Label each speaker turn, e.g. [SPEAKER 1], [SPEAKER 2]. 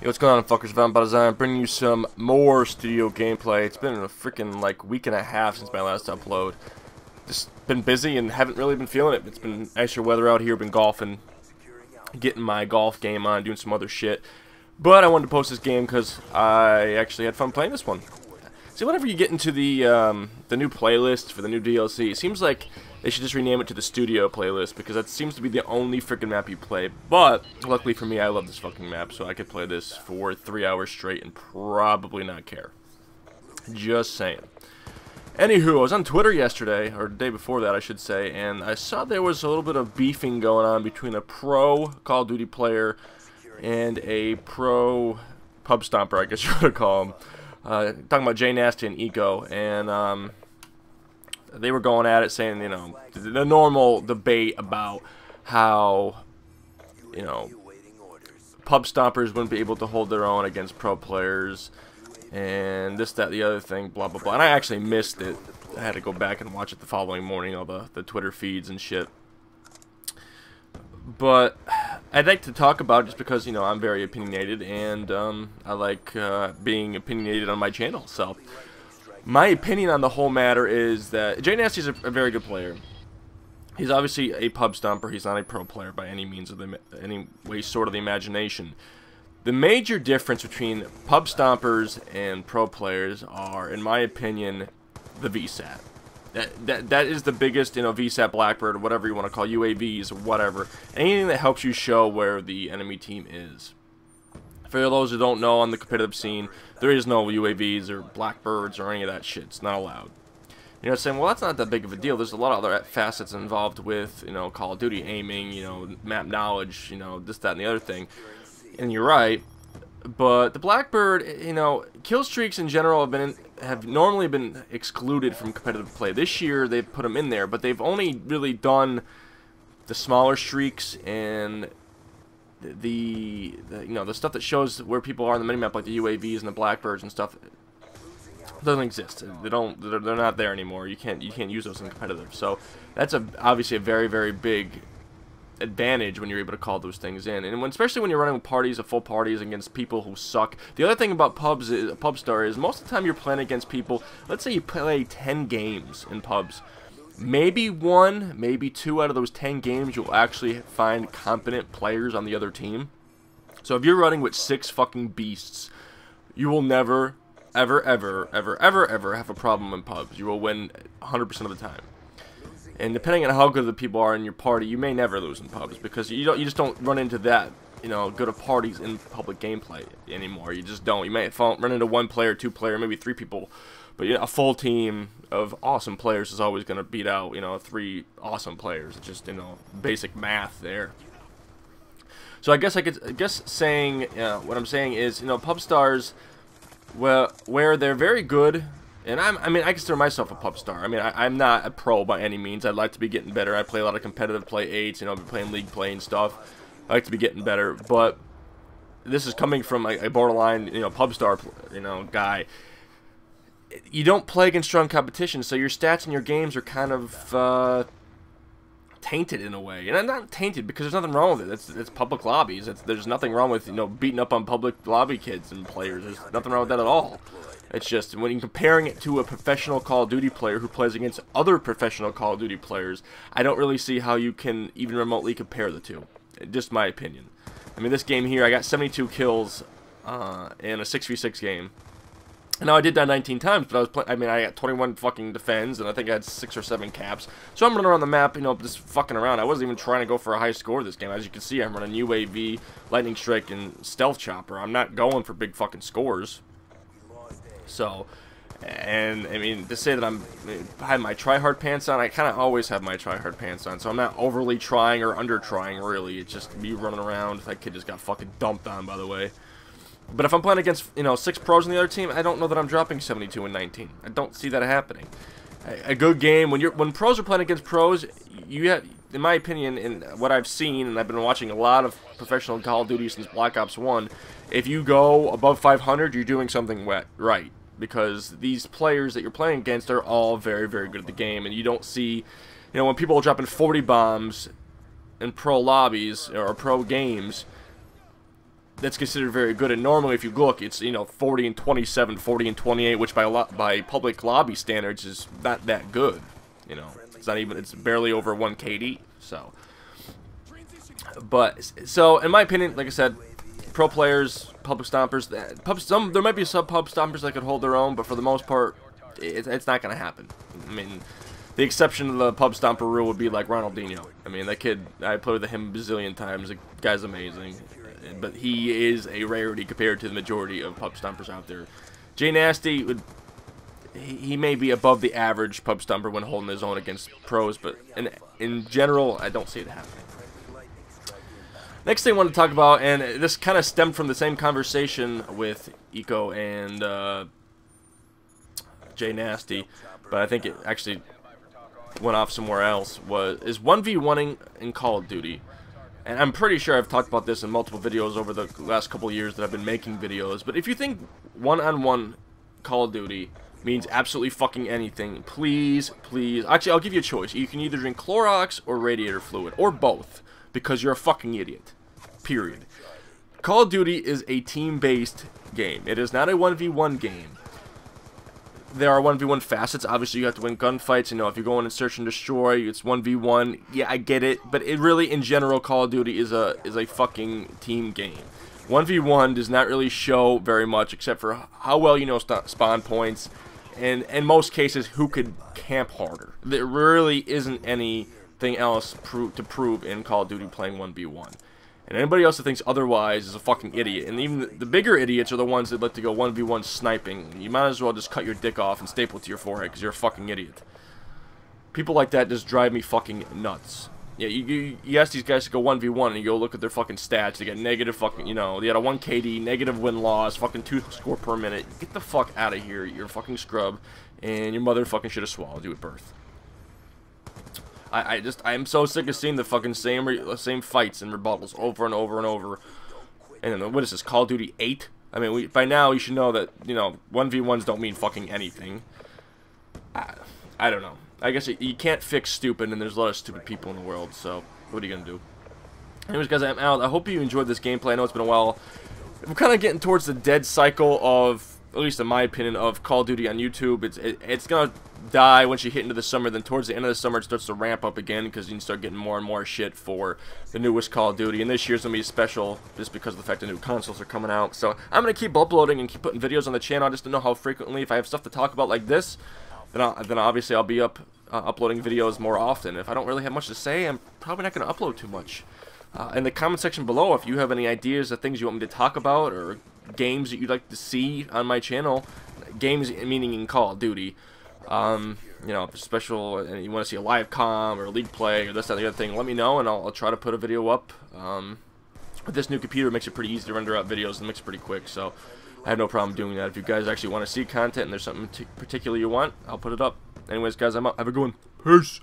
[SPEAKER 1] Yo, what's going on, fuckers? I'm bringing you some more studio gameplay. It's been a freaking like week and a half since my last upload. Just been busy and haven't really been feeling it. It's been nicer weather out here. Been golfing, getting my golf game on, doing some other shit. But I wanted to post this game because I actually had fun playing this one. See, whenever you get into the new playlist for the new DLC, it seems like they should just rename it to the studio playlist, because that seems to be the only freaking map you play. But luckily for me, I love this fucking map, so I could play this for 3 hours straight and probably not care. Just saying. Anywho, I was on Twitter yesterday, or the day before that I should say, and I saw there was a little bit of beefing going on between a pro Call of Duty player and a pro pub stomper, I guess you would call him. Talking about Jay Nasty and Eco, and they were going at it saying, you know, the normal debate about how, you know, pub stompers wouldn't be able to hold their own against pro players, and this, that, the other thing, blah, blah, blah. And I actually missed it. I had to go back and watch it the following morning, all the Twitter feeds and shit. But I'd like to talk about it just because, you know, I'm very opinionated, and I like being opinionated on my channel. So my opinion on the whole matter is that Jay Nasty is a very good player. He's obviously a pub stomper. He's not a pro player by any means of any way, sort of the imagination. The major difference between pub stompers and pro players are, in my opinion, the VSAT. That is the biggest, you know, VSAT, Blackbird, or whatever you want to call UAVs, or whatever. Anything that helps you show where the enemy team is. For those who don't know, on the competitive scene, there is no UAVs or Blackbirds or any of that shit. It's not allowed. You know, saying, well, that's not that big of a deal. There's a lot of other facets involved with, you know, Call of Duty aiming, you know, map knowledge, you know, this, that, and the other thing. And you're right. But the Blackbird, you know, kill streaks in general have normally been excluded from competitive play. This year they've put them in there, but they've only really done the smaller streaks and the you know, the stuff that shows where people are on the minimap, like the UAVs and the Blackbirds and stuff. Doesn't exist. They're not there anymore. You can't use those in competitive. So that's obviously a very, very big advantage when you're able to call those things in, and especially when you're running parties of full parties against people who suck. The other thing about PubStar is most of the time you're playing against people. Let's say you play 10 games in pubs, maybe 1, maybe 2 out of those 10 games you'll actually find competent players on the other team. So if you're running with 6 fucking beasts, you will never, ever, ever, ever, ever, ever have a problem in pubs. You will win 100% of the time. And depending on how good the people are in your party, you may never lose in pubs, because you just don't run into that, you know, good of parties in public gameplay anymore. You just don't. You may run into 1 player, 2 player, maybe 3 people, but you know, a full team of awesome players is always going to beat out, you know, 3 awesome players. It's just, you know, basic math there. So I guess saying, what I'm saying is, you know, PubStars, well, where they're very good. And I mean, I consider myself a pub star. I mean, I'm not a pro by any means. I'd like to be getting better. I play a lot of competitive play 8s, you know, I've been playing league play and stuff. I like to be getting better, but this is coming from a borderline, you know, pub star, you know, guy. You don't play against strong competition, so your stats in your games are kind of tainted in a way. And I'm not tainted because there's nothing wrong with it. It's public lobbies. There's nothing wrong with, you know, beating up on public lobby kids and players. There's nothing wrong with that at all. It's just when you're comparing it to a professional Call of Duty player who plays against other professional Call of Duty players, I don't really see how you can even remotely compare the two. Just my opinion. I mean, this game here, I got 72 kills in a 6v6 game. And now I did that 19 times, but I got 21 fucking defends, and I think I had 6 or 7 caps. So I'm running around the map, you know, just fucking around. I wasn't even trying to go for a high score this game. As you can see, I'm running UAV, Lightning Strike, and Stealth Chopper. I'm not going for big fucking scores. So, and I mean, to say that I have my try-hard pants on, I kind of always have my try-hard pants on, so I'm not overly trying or under-trying, really. It's just me running around. That kid just got fucking dumped on, by the way. But if I'm playing against, you know, 6 pros on the other team, I don't know that I'm dropping 72 and 19. I don't see that happening. A good game, when pros are playing against pros, you have, in my opinion, in what I've seen, and I've been watching a lot of professional Call of Duty since Black Ops 1, if you go above 500, you're doing something right. Because these players that you're playing against are all very, very good at the game. And you don't see, you know, when people are dropping 40 bombs in pro lobbies or pro games, that's considered very good. And normally, if you look, it's 40 and 27, 40 and 28, which by public lobby standards is not that good. It's not even, it's barely over 1 KD. So, in my opinion, like I said, pro players, public stompers, there might be some pub stompers that could hold their own, but for the most part, it's not going to happen. I mean, the exception of the pub stomper rule would be like Ronaldinho. I mean, that kid, I played with him a bazillion times. The guy's amazing. But he is a rarity compared to the majority of pub stompers out there. Jay Nasty, he may be above the average pub stomper when holding his own against pros, but in general, I don't see it happening. Next thing I want to talk about, and this kind of stemmed from the same conversation with Eco and Jay Nasty, but I think it actually went off somewhere else, is 1v1ing in Call of Duty. And I'm pretty sure I've talked about this in multiple videos over the last couple of years that I've been making videos, but if you think one-on-one Call of Duty means absolutely fucking anything, please, actually, I'll give you a choice. You can either drink Clorox or radiator fluid, or both, because you're a fucking idiot. Period. Call of Duty is a team-based game. It is not a 1v1 game. There are 1v1 facets. Obviously, you have to win gunfights. If you go in and search and destroy, it's 1v1. Yeah, I get it. But it really, in general, Call of Duty is a fucking team game. 1v1 does not really show very much, except for how well you know spawn points, and in most cases, who could camp harder. There really isn't anything else to prove in Call of Duty playing 1v1. And anybody else that thinks otherwise is a fucking idiot. And even the bigger idiots are the ones that like to go 1v1 sniping. You might as well just cut your dick off and staple it to your forehead because you're a fucking idiot. People like that just drive me fucking nuts. Yeah, you ask these guys to go 1v1 and you go look at their fucking stats. They get negative fucking, they had a 1 KD, negative win-loss, fucking 2 score per minute. Get the fuck out of here. You're a fucking scrub. And your mother fucking should have swallowed you at birth. I'm so sick of seeing the fucking same fights and rebuttals over and over and over. And then, what is this, Call of Duty 8? I mean, by now you should know that, 1v1s don't mean fucking anything. I don't know. I guess you can't fix stupid, and there's a lot of stupid people in the world, so what are you gonna do? Anyways, guys, I'm out. I hope you enjoyed this gameplay. I know it's been a while. We're kind of getting towards the dead cycle of, at least in my opinion, of Call of Duty on YouTube. It's gonna die once you hit into the summer. Then towards the end of the summer, it starts to ramp up again because you can start getting more and more shit for the newest Call of Duty. And this year's gonna be special just because of the fact that new consoles are coming out. So I'm gonna keep uploading and keep putting videos on the channel. I just don't know how frequently. If I have stuff to talk about like this, then obviously I'll be uploading videos more often. If I don't really have much to say, I'm probably not gonna upload too much. In the comment section below, if you have any ideas of things you want me to talk about or games that you'd like to see on my channel, games meaning in Call of Duty, if there's special and you want to see a live comm or a league play or this, that, the other thing, let me know and I'll try to put a video up. With this new computer, it makes it pretty easy to render out videos and makes it pretty quick, so I have no problem doing that. If you guys actually want to see content and there's something particular you want, I'll put it up. Anyways, guys, I'm out. Have a good one. Peace.